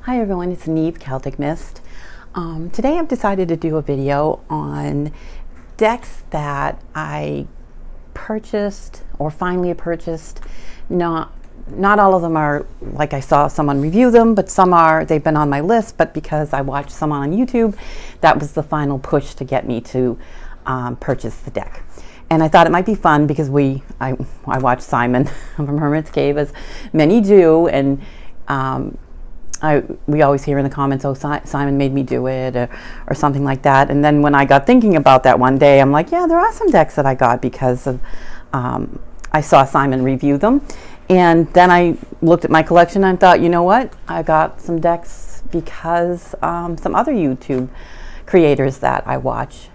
Hi everyone, it's Neve, Celtic Mist. Today I've decided to do a video on decks that I purchased or finally purchased. Not all of them are like I saw someone review them, but some are, they've been on my list, but because I watched someone on YouTube, that was the final push to get me to purchase the deck. And I thought it might be fun because I watched Simon from Hermit's Cave, as many do, and we always hear in the comments, oh, Simon made me do it, or something like that. And then when I got thinking about that one day, I'm like, yeah, there are some decks that I got because of I saw Simon review them. And then I looked at my collection and thought, you know what? I got some decks because some other YouTube creators that I watch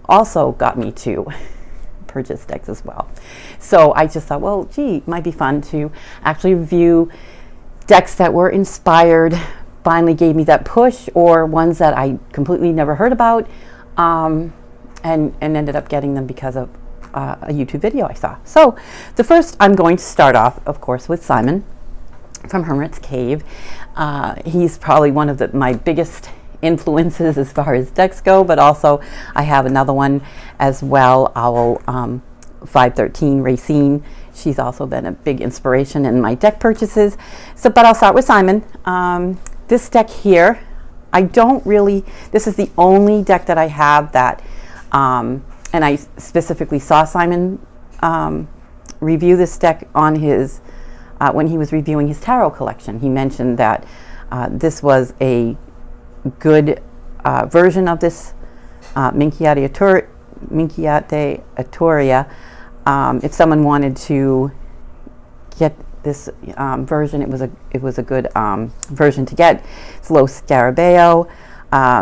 also got me to purchase decks as well. So I just thought, well, gee, it might be fun to actually review decks that were inspired, finally gave me that push, or ones that I completely never heard about, and ended up getting them because of a YouTube video I saw. So the first, I'm going to start off, of course, with Simon from Hermit's Cave. He's probably one of my biggest influences as far as decks go, but also I have another one as well, Owl 513 Racine. She's also been a big inspiration in my deck purchases. But I'll start with Simon. This deck here, this is the only deck that I have that, and I specifically saw Simon review this deck on his, when he was reviewing his tarot collection. He mentioned that this was a good version of this Minchiate Atoria. If someone wanted to get this version, it was a good version to get. It's Lo Scarabeo.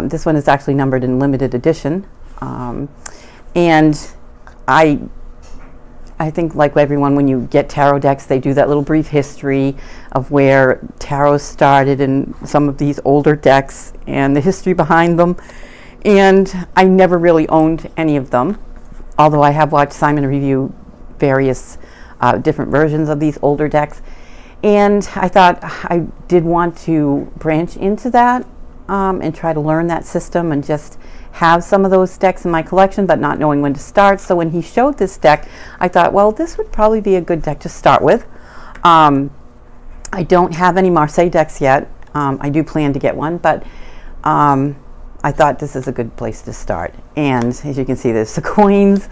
This one is actually numbered in limited edition, and I think, like everyone, when you get tarot decks, they do that little brief history of where tarot started and some of these older decks and the history behind them. And I never really owned any of them, although I have watched Simon review various different versions of these older decks. And I thought I did want to branch into that and try to learn that system and just have some of those decks in my collection, but not knowing when to start. So when he showed this deck, I thought, well, this would probably be a good deck to start with. I don't have any Marseille decks yet. I do plan to get one, but I thought this is a good place to start. And as you can see, there's the coins,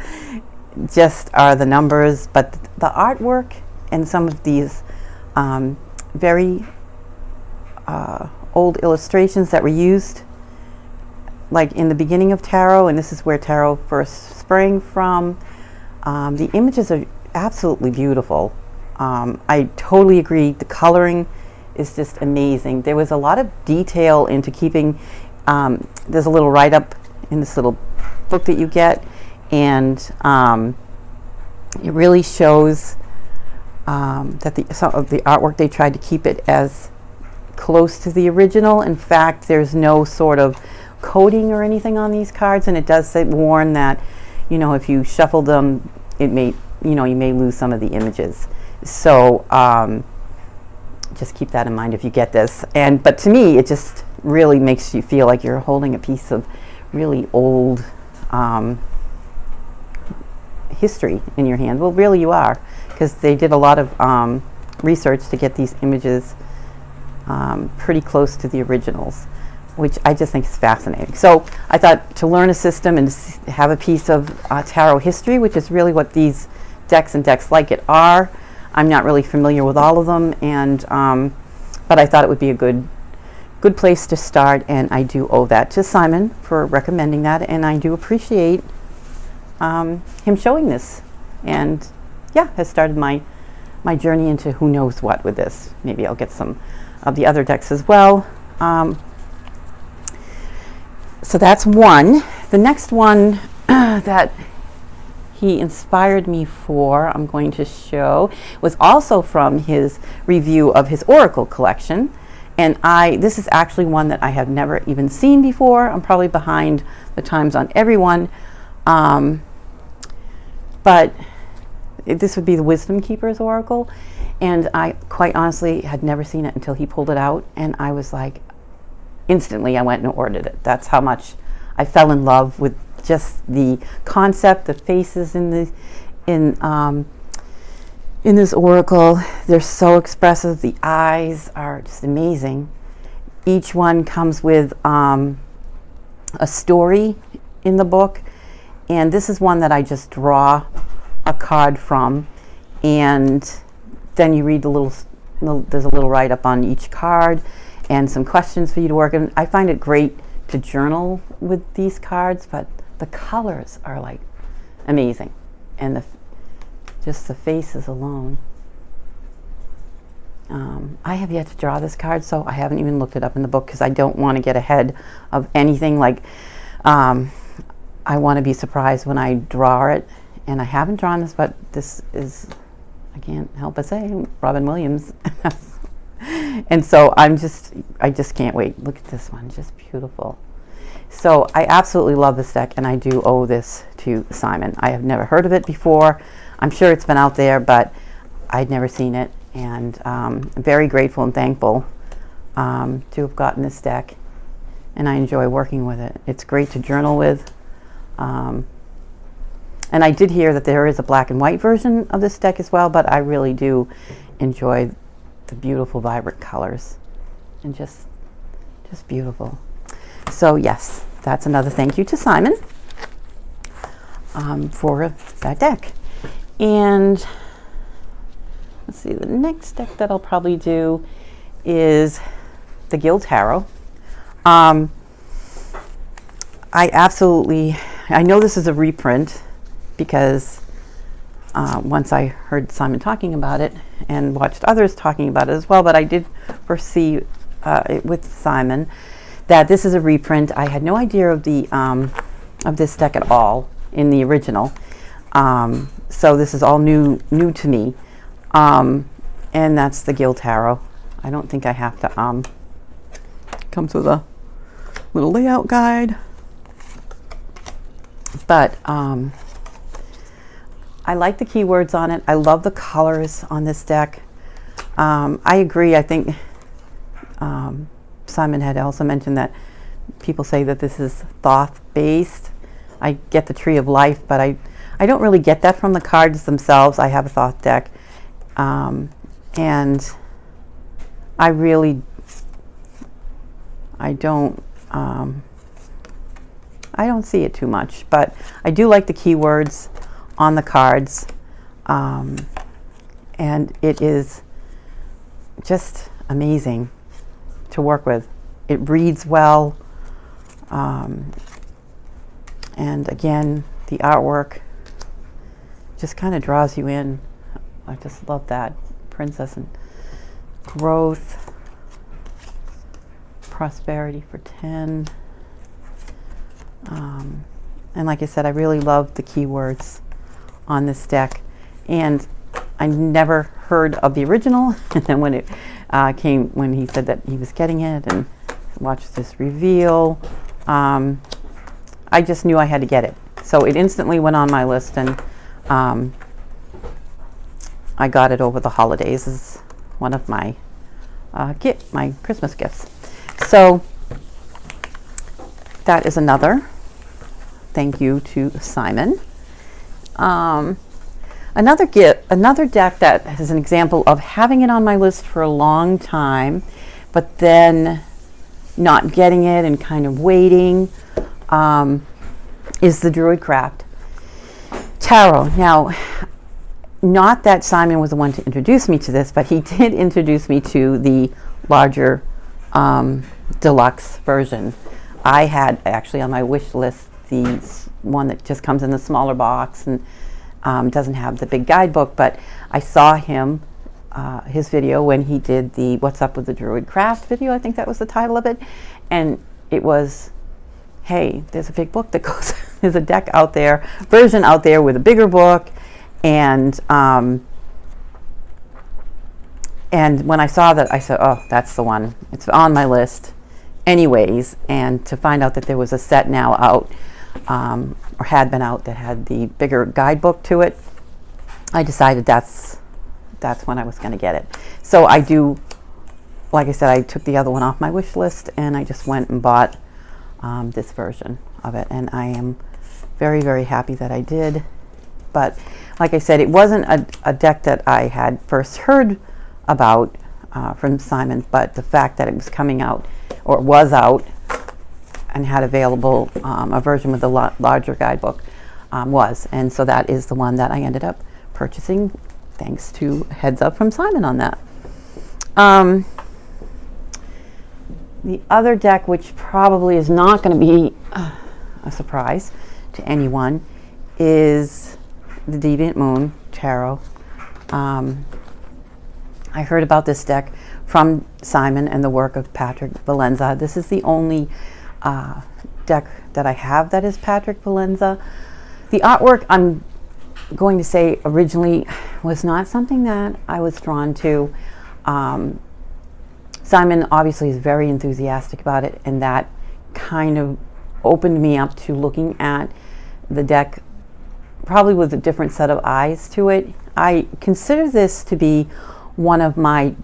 just are the numbers, but the artwork and some of these very old illustrations that were used, like in the beginning of tarot, and this is where tarot first sprang from. The images are absolutely beautiful. I totally agree. The coloring is just amazing. There was a lot of detail into keeping, there's a little write-up in this little book that you get, and it really shows that some of the artwork, they tried to keep it as close to the original. In fact, there's no sort of coating or anything on these cards, and it does say, warn that, you know, if you shuffle them, it may, you know, you may lose some of the images. So just keep that in mind if you get this. But to me, it just really makes you feel like you're holding a piece of really old history in your hand. Well, really you are, because they did a lot of research to get these images pretty close to the originals, which I just think is fascinating. So I thought to learn a system and have a piece of tarot history, which is really what these decks and decks like it are. I'm not really familiar with all of them, and but I thought it would be a good place to start, and I do owe that to Simon for recommending that, and I do appreciate him showing this, and yeah, has started my journey into who knows what with this. Maybe I'll get some of the other decks as well. So that's one. The next one that he inspired me for, I'm going to show, was also from his review of his Oracle collection. And this is actually one that I have never even seen before. I'm probably behind the times on everyone. But this would be the Wisdom Keeper's Oracle. And I quite honestly had never seen it until he pulled it out, and I was like, instantly I went and ordered it. That's how much I fell in love with just the concept, the faces in this oracle. They're so expressive. The eyes are just amazing. Each one comes with a story in the book, and this is one that I just draw a card from, and then you read there's a little write-up on each card and some questions for you to work on. I find it great to journal with these cards, but the colors are like amazing, and just the faces alone. I have yet to draw this card, so I haven't even looked it up in the book because I don't want to get ahead of anything. Like, I want to be surprised when I draw it, and I haven't drawn this, but this is, I can't help but say, Robin Williams. And so I just can't wait. Look at this one, just beautiful. So I absolutely love this deck, and I do owe this to Simon. I have never heard of it before. I'm sure it's been out there, but I'd never seen it, and I'm very grateful and thankful to have gotten this deck, and I enjoy working with it. It's great to journal with. And I did hear that there is a black and white version of this deck as well, but I really do enjoy the beautiful, vibrant colors, and just beautiful. So yes, that's another thank you to Simon for that deck. And let's see, the next deck that I'll probably do is the Guild Tarot. I know this is a reprint because once I heard Simon talking about it and watched others talking about it as well, but I did foresee it with Simon that this is a reprint. I had no idea of this deck at all in the original, so this is all new to me, and that's the Guild Tarot. I don't think I have to comes with a little layout guide, but I like the keywords on it. I love the colors on this deck. I agree. I think Simon had also mentioned that people say that this is Thoth based. I get the Tree of Life, but I don't really get that from the cards themselves. I have a Thoth deck, and I don't see it too much, but I do like the keywords on the cards, and it is just amazing to work with. It reads well, and again, the artwork just kind of draws you in. I just love that. Princess and growth, prosperity for 10, and like I said, I really love the keywords on this deck, and I never heard of the original, and then when it when he said that he was getting it and watched this reveal, I just knew I had to get it. So it instantly went on my list, and I got it over the holidays as one of my my Christmas gifts. So that is another thank you to Simon. Another deck that is an example of having it on my list for a long time, but then not getting it and kind of waiting, is the Druidcraft Tarot. Now, not that Simon was the one to introduce me to this, but he did introduce me to the larger deluxe version. I had actually on my wish list the one that just comes in the smaller box and doesn't have the big guidebook, but I saw him, his video when he did the What's Up with the Druidcraft video, I think that was the title of it, and it was, hey, there's a big book that goes, there's a deck out there, version out there with a bigger book, and when I saw that, I said, oh, that's the one. It's on my list anyways, and to find out that there was a set now out, or had been out, that had the bigger guidebook to it, I decided that's that's when I was going to get it. So I do, like I said, I took the other one off my wish list, and I just went and bought this version of it, and I am very, very happy that I did. But like I said, it wasn't a deck that I had first heard about from Simon, but the fact that it was coming out, or was out, and had available a version with a larger guidebook and so that is the one that I ended up purchasing, thanks to heads up from Simon on that. The other deck, which probably is not going to be a surprise to anyone, is the Deviant Moon Tarot. I heard about this deck from Simon and the work of Patrick Valenza. This is the only deck that I have that is Patrick Valenza. The artwork, I'm going to say, originally was not something that I was drawn to. Simon obviously is very enthusiastic about it, and that kind of opened me up to looking at the deck probably with a different set of eyes to it. I consider this to be one of my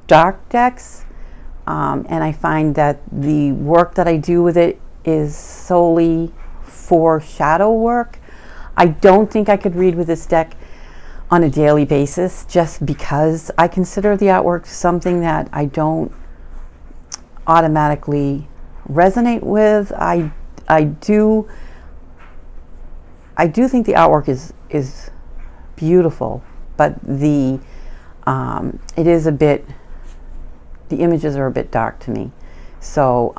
dark decks, and I find that the work that I do with it is solely for shadow work. I don't think I could read with this deck on a daily basis, just because I consider the artwork something that I don't automatically resonate with. I do think the artwork is beautiful, but the images are a bit dark to me. So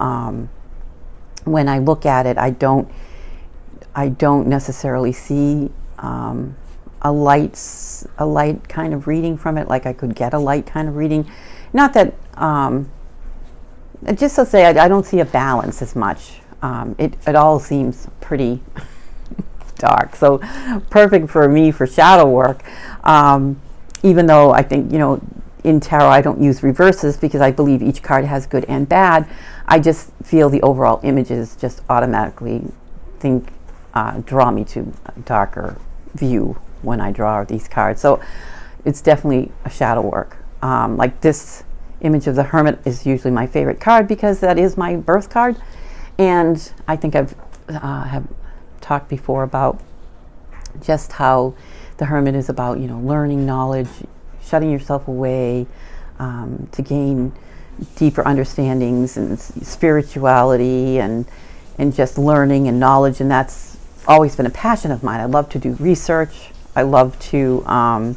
when I look at it, I don't necessarily see a light kind of reading from it, like I could get a light kind of reading. Not that, just to say, I don't see a balance as much. It all seems pretty dark, so perfect for me for shadow work. Even though I think, in tarot I don't use reverses because I believe each card has good and bad. I just feel the overall images just automatically draw me to a darker view when I draw these cards. So it's definitely a shadow work. Like this image of the Hermit is usually my favorite card because that is my birth card, and I think I've have talked before about just how the Hermit is about learning knowledge, shutting yourself away to gain deeper understandings and spirituality and just learning and knowledge, and that's always been a passion of mine. I love to do research. I love to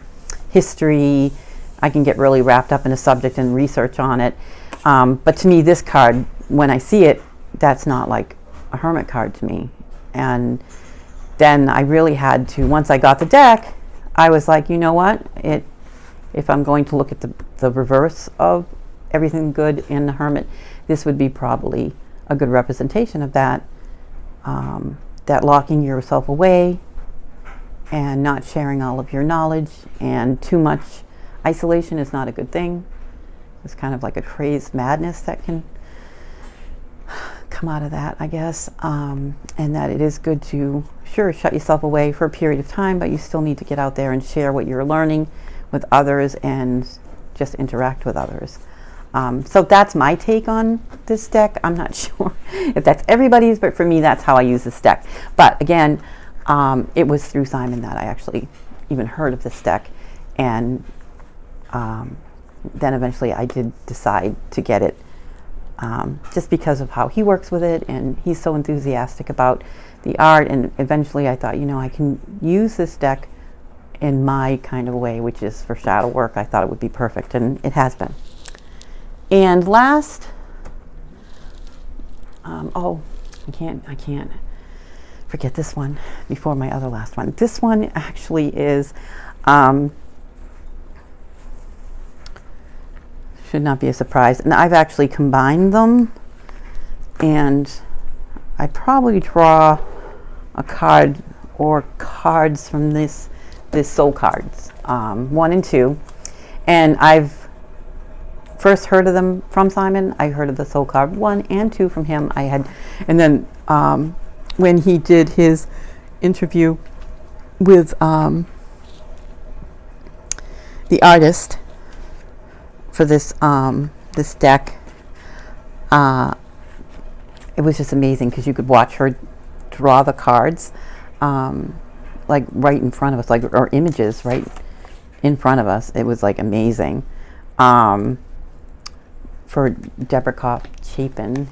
history. I can get really wrapped up in a subject and research on it. But to me, this card, when I see it, that's not like a Hermit card to me. And then I really had to, once I got the deck, I was like, you know what? If I'm going to look at the reverse of everything good in the Hermit, this would be probably a good representation of that. That locking yourself away and not sharing all of your knowledge, and too much isolation is not a good thing. It's kind of like a crazed madness that can come out of that, I guess. And that it is good to, sure, shut yourself away for a period of time, but you still need to get out there and share what you're learning with others and just interact with others. So that's my take on this deck. I'm not sure if that's everybody's, but for me, that's how I use this deck. But again, it was through Simon that I actually even heard of this deck, and then eventually I did decide to get it, just because of how he works with it, and he's so enthusiastic about the art. And eventually I thought, I can use this deck in my kind of way, which is for shadow work. I thought it would be perfect, and it has been. And last, I can't forget this one before my other last one. This one actually is, should not be a surprise. And I've actually combined them, and I probably draw a card or cards from this soul cards, 1 and 2. And I've first heard of them from Simon. I heard of the soul card 1 and 2 from him. And then when he did his interview with the the artist for this this deck. It was just amazing because you could watch her draw the cards, like right in front of us, like, or images right in front of us. It was like amazing. For Deborah Kopp Chapin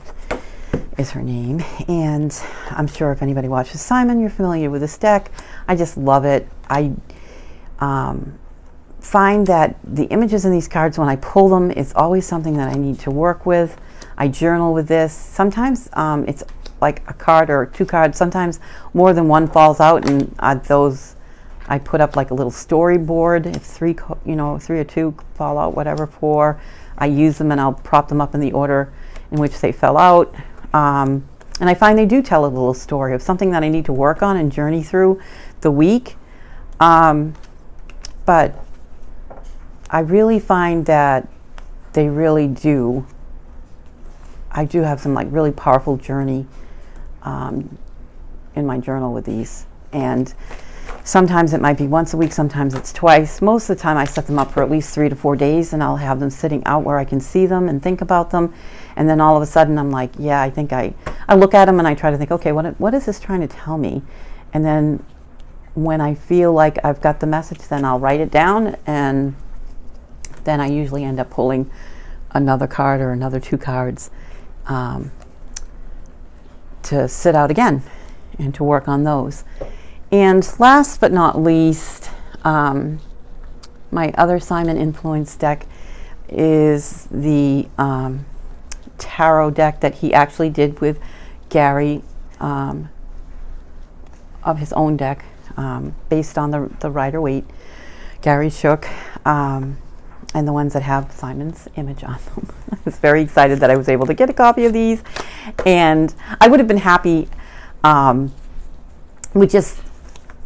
is her name, and I'm sure if anybody watches Simon, you're familiar with this deck. I just love it. I find that the images in these cards, when I pull them, it's always something that I need to work with. I journal with this. Sometimes it's like a card or two cards. Sometimes more than one falls out, and those I put up like a little storyboard. If three or two fall out, whatever, four, I use them and I'll prop them up in the order in which they fell out. And I find they do tell a little story of something that I need to work on and journey through the week. But I really find that they really do. I do have some like really powerful journey in my journal with these, and sometimes it might be once a week, sometimes it's twice. Most of the time I set them up for at least 3 to 4 days, and I'll have them sitting out where I can see them and think about them, and then all of a sudden I'm like, yeah, I think I look at them and I try to think, okay, what is this trying to tell me? And then when I feel like I've got the message, then I'll write it down, and then I usually end up pulling another card or another 2 cards to sit out again and to work on those. And last but not least, my other Simon influence deck is the tarot deck that he actually did with Gary, of his own deck, based on the Rider-Waite, Gary Shook, and the ones that have Simon's image on them. I was very excited that I was able to get a copy of these, and I would have been happy with just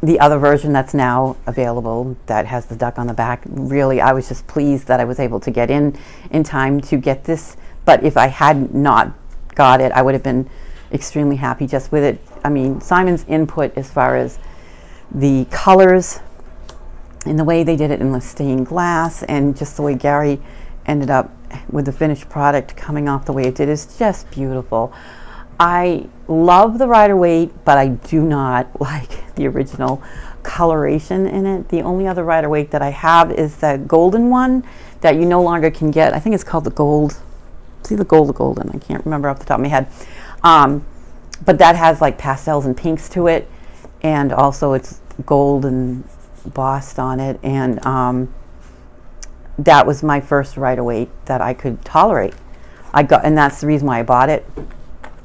the other version that's now available that has the duck on the back. Really, I was just pleased that I was able to get in time to get this. But if I had not got it, I would have been extremely happy just with it. I mean, Simon's input as far as the colors and the way they did it in the stained glass, and just the way Gary ended up with the finished product coming off the way it did, is just beautiful. I love the Rider-Waite, but I do not like the original coloration in it. The only other Rider-Waite that I have is the golden one that you no longer can get. I think it's called the gold. See, the golden. I can't remember off the top of my head. But that has like pastels and pinks to it, and also it's gold and embossed on it. And that was my first Rider-Waite that I could tolerate. And that's the reason why I bought it.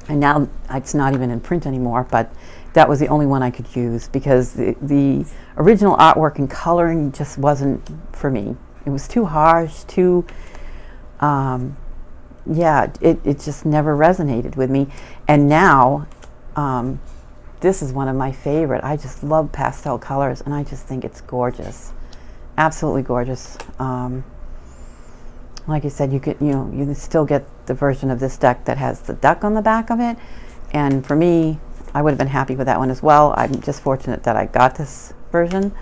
And now it's not even in print anymore, but that was the only one I could use, because the original artwork and coloring just wasn't for me. It was too harsh, too, yeah, it just never resonated with me. And now, this is one of my favorite. I just love pastel colors, and I just think it's gorgeous. Absolutely gorgeous. Like I said, you can still get the version of this deck that has the duck on the back of it, and for me, I would have been happy with that one as well. I'm just fortunate that I got this version,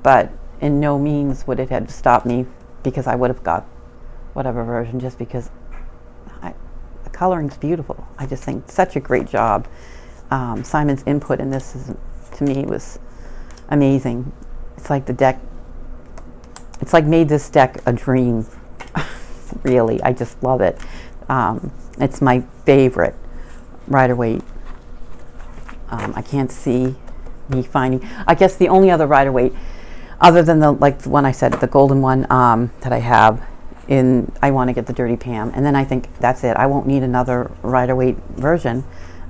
but in no means would it have stopped me, because I would have got whatever version, just because the coloring's beautiful. I just think such a great job. Simon's input in this to me was amazing. It's like the deck, it's like made this deck a dream. Really, I just love it. It's my favorite Rider-Waite. I can't see me finding, I guess the only other Rider-Waite, other than the one I said, the golden one that I have I want to get the Dirty Pam, and then I think that's it. I won't need another Rider-Waite version.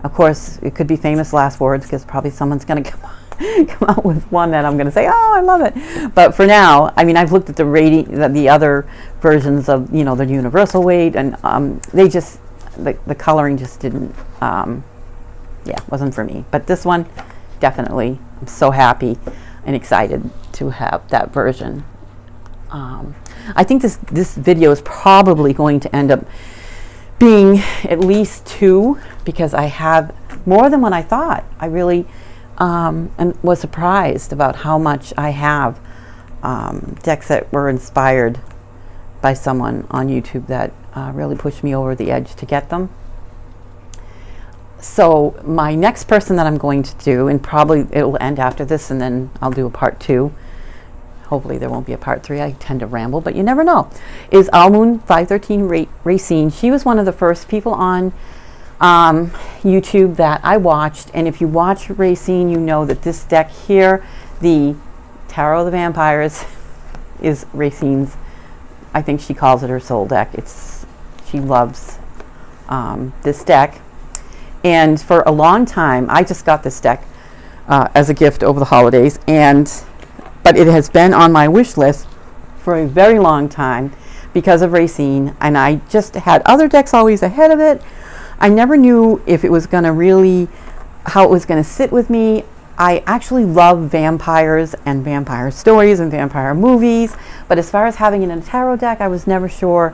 Of course, it could be famous last words, because probably someone's going to come out with one that I'm going to say, oh, I love it. But for now, I mean, I've looked at the other versions of, the universal weight, and they just, the coloring just didn't, wasn't for me. But this one, definitely, I'm so happy and excited to have that version. I think this video is probably going to end up being at least 2, because I have more than what I thought. I really and was surprised about how much I have decks that were inspired by someone on YouTube that really pushed me over the edge to get them. So my next person that I'm going to do, and probably it will end after this and then I'll do a part 2. Hopefully there won't be a part 3. I tend to ramble, but you never know. Is Almoon 513 Racine. She was one of the first people on YouTube that I watched. And if you watch Racine, you know that this deck here, the Tarot of the Vampires, is Racine's. I think she calls it her soul deck. She loves this deck. And for a long time, I just got this deck as a gift over the holidays, but it has been on my wish list for a very long time because of Racine, and I just had other decks always ahead of it. I never knew if it was going to really, how it was going to sit with me. I actually love vampires and vampire stories and vampire movies, but as far as having it in a tarot deck, I was never sure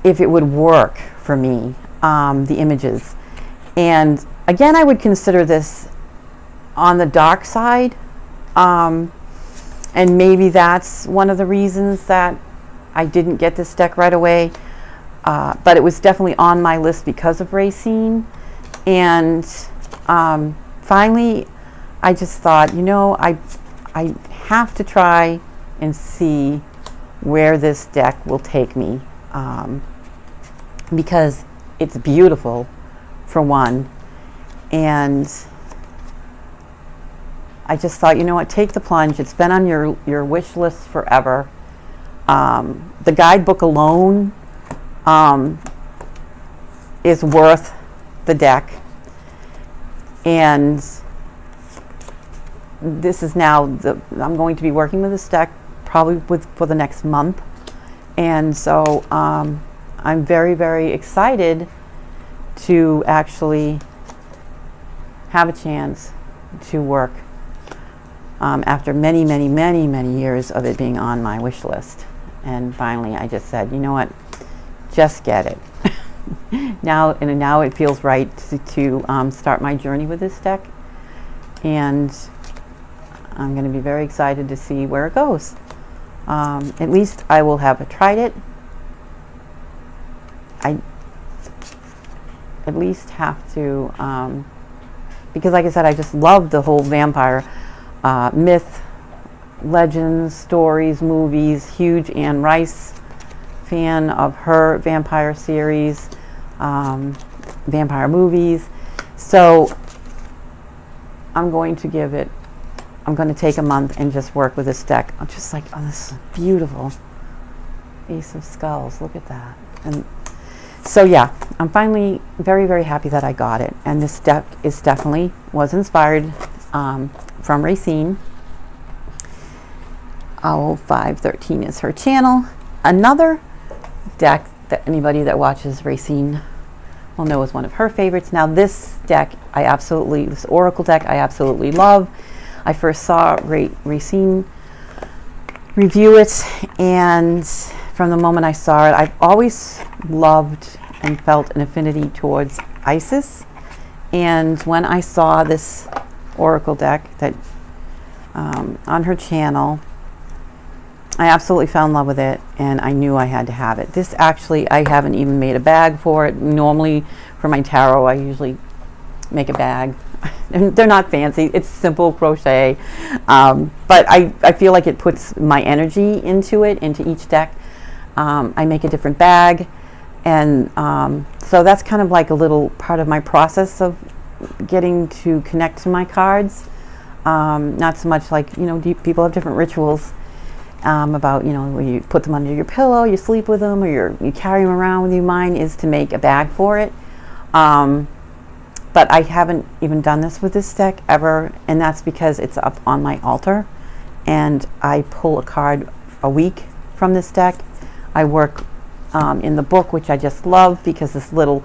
if it would work for me, the images. And again, I would consider this on the dark side. And maybe that's one of the reasons that I didn't get this deck right away. But it was definitely on my list because of Racine. And finally, I just thought, I have to try and see where this deck will take me. Because it's beautiful, for one, and I just thought, take the plunge. It's been on your wish list forever. The guidebook alone is worth the deck, and this is now I'm going to be working with this deck probably for the next month, and so I'm very, very excited to actually have a chance to work after many, many, many, many years of it being on my wish list. And finally I just said, you know what, just get it. now it feels right to start my journey with this deck, and I'm going to be very excited to see where it goes. At least I will have tried it. I at least have to, because like I said, I just love the whole vampire myth, legends, stories, movies. Huge Anne Rice fan of her vampire series, vampire movies. So I'm going to take a month and just work with this deck. I'm just like, oh, this is beautiful. Ace of Skulls, look at that. And so yeah, I'm finally very, very happy that I got it. And this deck was inspired from Racine. Owl 513 is her channel. Another deck that anybody that watches Racine will know is one of her favorites. Now this deck, this Oracle deck, I absolutely love. I first saw Racine review it, and from the moment I saw it, I've always loved and felt an affinity towards Isis. And when I saw this Oracle deck that on her channel, I absolutely fell in love with it, and I knew I had to have it. This actually, I haven't even made a bag for it. Normally for my tarot, I usually make a bag. They're not fancy, it's simple crochet, but I feel like it puts my energy into each deck. I make a different bag, and so that's kind of like a little part of my process of getting to connect to my cards. Not so much like, people have different rituals about, where you put them under your pillow, you sleep with them, or you carry them around with you. Mine is to make a bag for it. But I haven't even done this with this deck ever, and that's because it's up on my altar, and I pull a card a week from this deck. I work in the book, which I just love, because there's little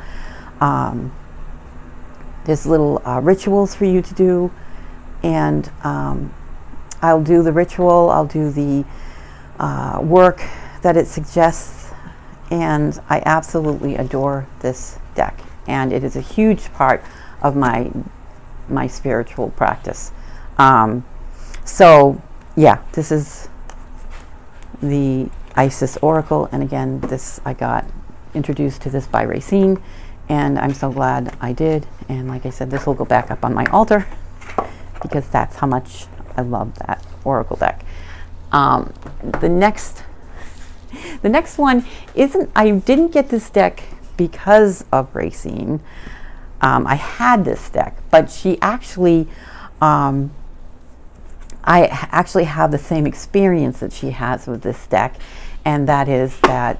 rituals for you to do, and I'll do the ritual, I'll do the work that it suggests, and I absolutely adore this deck. And it is a huge part of my spiritual practice. So yeah, this is the Isis Oracle. And again, this I got introduced to this by Racine, and I'm so glad I did. And like I said, this will go back up on my altar because that's how much I love that Oracle deck. The next one isn't, I didn't get this deck because of Racine. I had this deck, but she actually, I actually have the same experience that she has with this deck, and that is that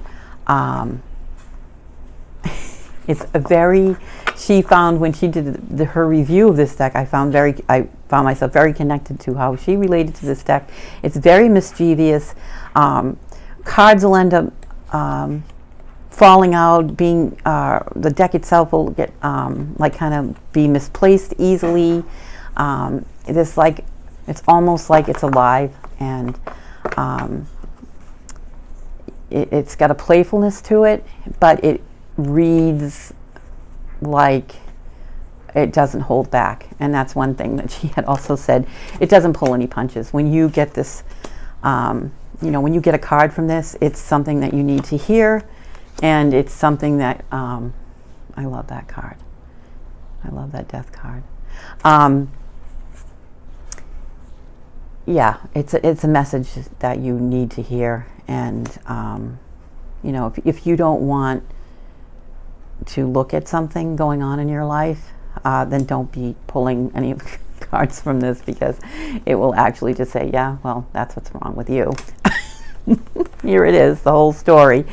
it's a very, she found when she did her review of this deck, I found myself very connected to how she related to this deck. It's very mischievous. Cards will end up falling out, being the deck itself will get like kind of be misplaced easily. It's like, it's almost like it's alive, and it's got a playfulness to it, but it reads like it doesn't hold back. And that's one thing that she had also said. It doesn't pull any punches. When you get this, you know, when you get a card from this, it's something that you need to hear, and it's something that I love that card. I love that death card. Yeah, it's a message that you need to hear, and you know, if you don't want to look at something going on in your life, then don't be pulling any of the cards from this, because it will actually just say, yeah, well, that's what's wrong with you. Here it is, the whole story.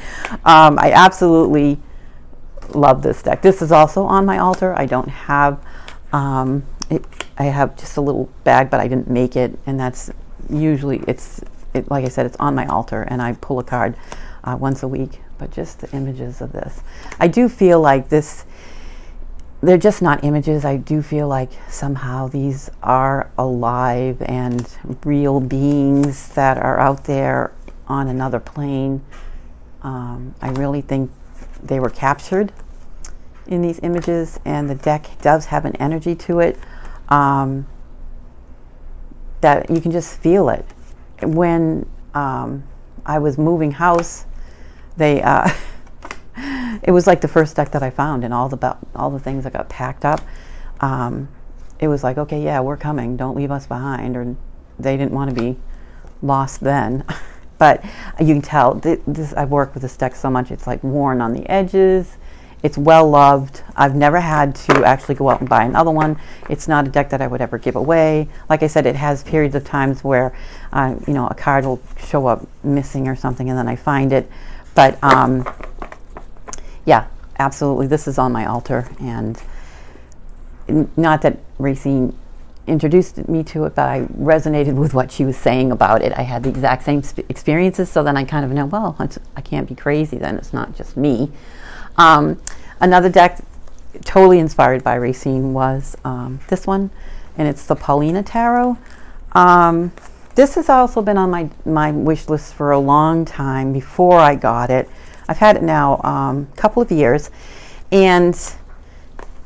I absolutely love this deck. This is also on my altar. I don't have I have just a little bag, but I didn't make it, and that's usually, like I said, it's on my altar, and I pull a card once a week. But just the images of this, I do feel like this, they're just not images. I do feel like somehow these are alive and real beings that are out there on another plane. I really think they were captured in these images, and the deck does have an energy to it that you can just feel it. When I was moving house, they it was like the first deck that I found, and all the things that got packed up, it was like, okay, yeah, we're coming, don't leave us behind. Or they didn't want to be lost then. But you can tell this, I've worked with this deck so much, it's like worn on the edges. It's well loved. I've never had to actually go out and buy another one. It's not a deck that I would ever give away. Like I said, it has periods of times where you know, a card will show up missing or something, and then I find it. But yeah, absolutely, this is on my altar. And not that Racine introduced me to it, but I resonated with what she was saying about it. I had the exact same experiences, so then I kind of know, well, I can't be crazy then. It's not just me. Another deck totally inspired by Racine was this one, and it's the Paulina Tarot. This has also been on my wish list for a long time before I got it. I've had it now a couple of years, and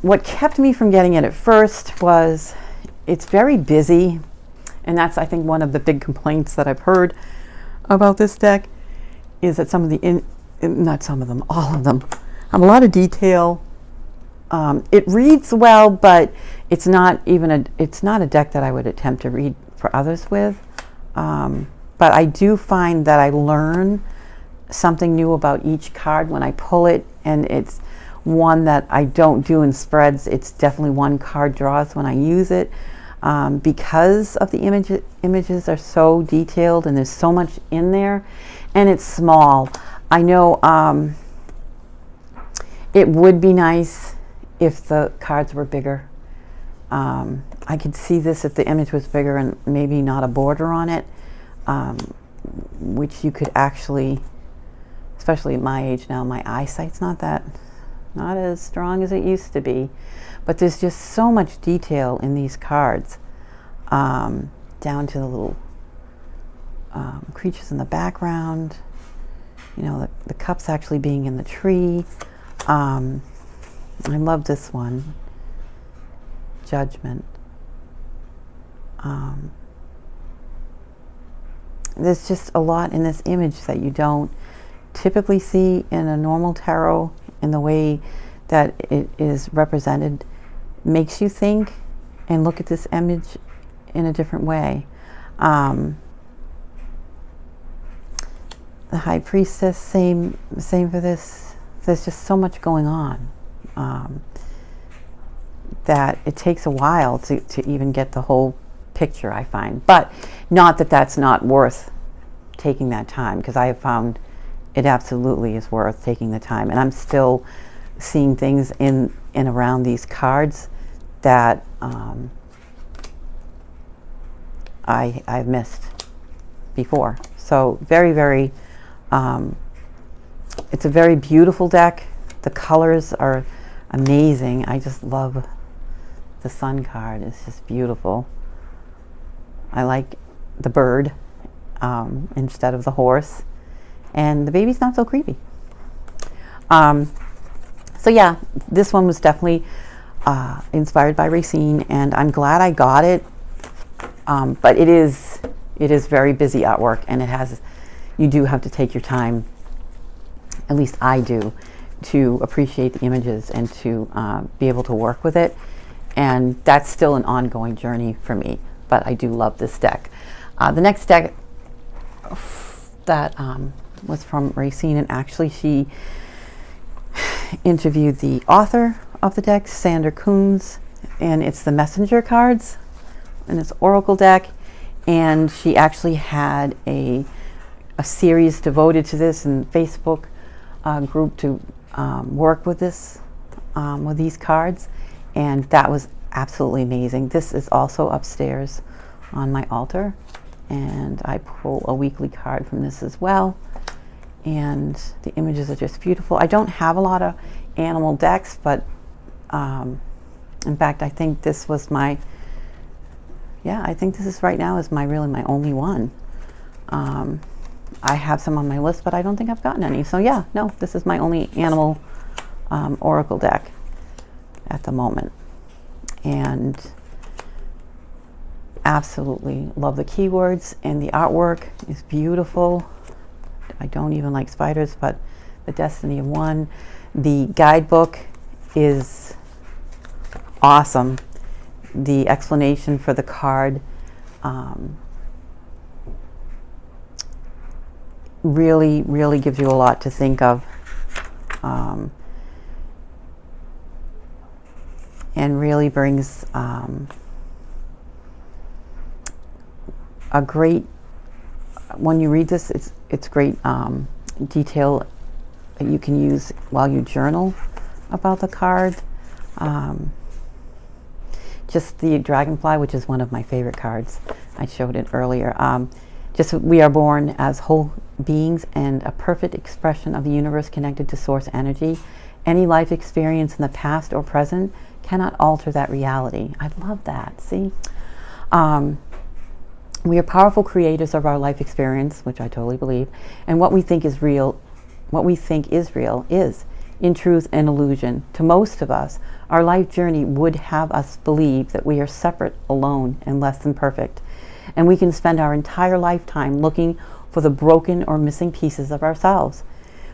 what kept me from getting it at first was it's very busy, and that's, I think, one of the big complaints that I've heard about this deck, is that some of the, not some of them, all of them, have a lot of detail. It reads well, but it's not a deck that I would attempt to read for others with. But I do find that I learn something new about each card when I pull it, and it's one that I don't do in spreads. It's definitely one card draws when I use it, because of the images are so detailed, and there's so much in there, and it's small. I know it would be nice if the cards were bigger. I could see this if the image was bigger and maybe not a border on it, which you could actually, especially at my age now, my eyesight's not as strong as it used to be, but there's just so much detail in these cards, down to the little creatures in the background, you know, the cups actually being in the tree. I love this one, Judgment. there's just a lot in this image that you don't typically see in a normal tarot, in the way that it is represented. Makes you think and look at this image in a different way. The High Priestess, same for this. There's just so much going on that it takes a while to even get the whole picture, I find. But not that that's not worth taking that time, because I have found it absolutely is worth taking the time. And I'm still seeing things in and around these cards that I've missed before. So very, very, it's a very beautiful deck. The colors are amazing. I just love the Sun card. It's just beautiful. I like the bird instead of the horse. And the baby's not so creepy. So yeah, this one was definitely inspired by Racine, and I'm glad I got it. But it is very busy artwork, and you do have to take your time, at least I do, to appreciate the images and to be able to work with it. And that's still an ongoing journey for me, but I do love this deck. The next deck that was from Racine, and actually she interviewed the author of the deck, Sander Kunz, and it's the Messenger cards, and it's Oracle deck. And she actually had a series devoted to this in Facebook group to work with this with these cards, and that was absolutely amazing. This is also upstairs on my altar, and I pull a weekly card from this as well. And the images are just beautiful. I don't have a lot of animal decks, but in fact, I think this was my, I think this is right now is really my only one. I have some on my list, but I don't think I've gotten any. So yeah, no, this is my only animal oracle deck at the moment. And absolutely love the keywords, and the artwork is beautiful. I don't even like spiders, but the Destiny of One. The guidebook is awesome. The explanation for the card really, really gives you a lot to think of. And really brings a great, when you read this, it's great detail that you can use while you journal about the card. Just the dragonfly, which is one of my favorite cards. I showed it earlier. Just we are born as whole beings and a perfect expression of the universe connected to source energy. Any life experience in the past or present cannot alter that reality. I love that. See? We are powerful creators of our life experience, which I totally believe, and what we think is real is, in truth, an illusion. To most of us, our life journey would have us believe that we are separate, alone, and less than perfect, and we can spend our entire lifetime looking for the broken or missing pieces of ourselves.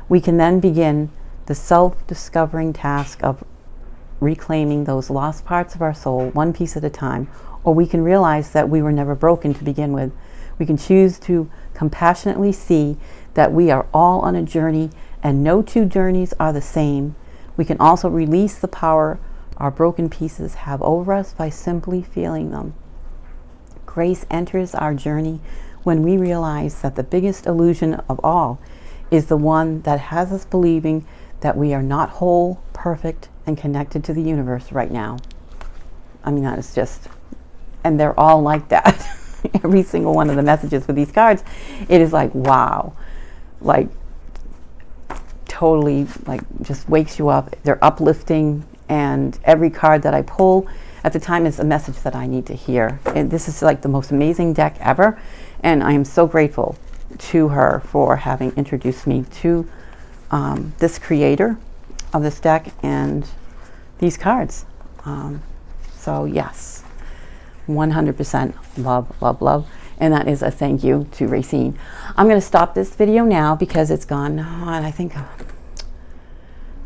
We can then begin the self-discovering task of reclaiming those lost parts of our soul, one piece at a time, or we can realize that we were never broken to begin with. We can choose to compassionately see that we are all on a journey and no two journeys are the same. We can also release the power our broken pieces have over us by simply feeling them. Grace enters our journey when we realize that the biggest illusion of all is the one that has us believing that we are not whole, perfect, and connected to the universe right now. I mean, that is just, and they're all like that. Every single one of the messages with these cards, it is like, wow, like totally, like just wakes you up. They're uplifting, and every card that I pull at the time is a message that I need to hear. And this is like the most amazing deck ever, and I am so grateful to her for having introduced me to this creator of this deck and these cards. So yes, 100% love, love, love. And that is a thank you to Racine. I'm going to stop this video now because it's gone on, I think,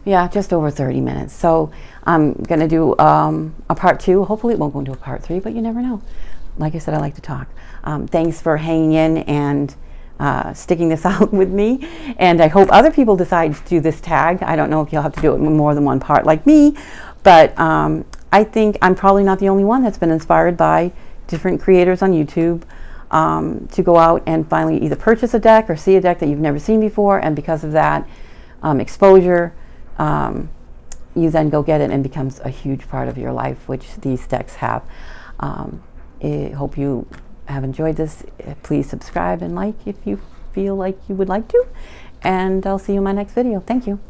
yeah, just over 30 minutes. So I'm going to do a part 2. Hopefully it won't go into a part 3, but you never know. Like I said, I like to talk. Thanks for hanging in and sticking this out with me. And I hope other people decide to do this tag. I don't know if you'll have to do it in more than one part like me, but I think I'm probably not the only one that's been inspired by different creators on YouTube to go out and finally either purchase a deck or see a deck that you've never seen before, and because of that exposure, you then go get it and it becomes a huge part of your life, which these decks have. I hope you have enjoyed this. Please subscribe and like if you feel like you would like to, and I'll see you in my next video. Thank you.